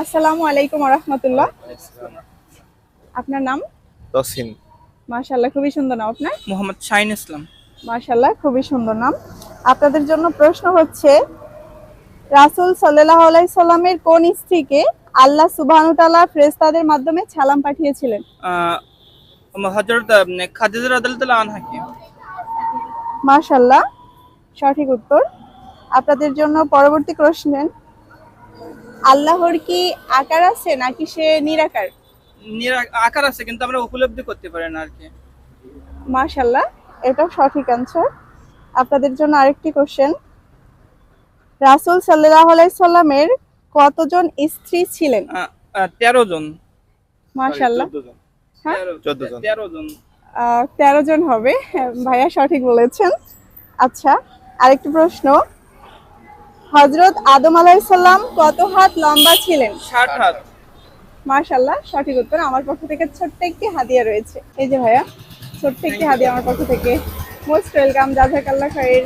আসসালামু আলাইকুম ওয়া রাহমাতুল্লাহ। আপনার নাম? তসিন। মাশাআল্লাহ, খুবই সুন্দর নাম আপনার। মোহাম্মদ শাহিন ইসলাম। মাশাআল্লাহ, খুবই সুন্দর নাম। আপনাদের জন্য প্রশ্ন হচ্ছে, রাসূল সাল্লাল্লাহু আলাইহি সাল্লামের কোন স্ত্রীকে আল্লাহ সুবহানাহু ওয়া তাআলা ফেরেশতাদের মাধ্যমে সালাম পাঠিয়েছিলেন? হযরত খাদিজা রাদিয়াল্লাহু আনহা কি? মাশাআল্লাহ, সঠিক উত্তর। আপনাদের জন্য পরবর্তী প্রশ্ন, আল্লাহর কি আকার আছে নাকি সে নিরাকার? আকার আছে, কিন্তু আমরা উপলব্ধি করতে পারি না আর কি। মাশাআল্লাহ, এটাও সঠিক অ্যানসার। আপনাদের জন্য আরেকটি কোশ্চেন, রাসূল সাল্লাল্লাহু আলাইহি সাল্লামের কতজন স্ত্রী ছিলেন? 13 জন। মাশাআল্লাহ, 14 জন। হ্যাঁ 14 জন। 13 জন। 13 জন হবে। ভাইয়া সঠিক বলেছেন। আচ্ছা, আরেকটি প্রশ্ন, হযরত আদম আলাইহিস সালাম কত হাত লম্বা ছিলেন? 60 হাত। মাশাআল্লাহ, সঠিক উত্তর। আমার পক্ষ থেকে ছোট্ট একটি হাদিয়া রয়েছে। এই যে ভাইয়া, ছোট্ট একটি হাদিয়া আমার পক্ষ থেকে। মোস্ট ওয়েলকাম, জাযাকাল্লাহ খাইর।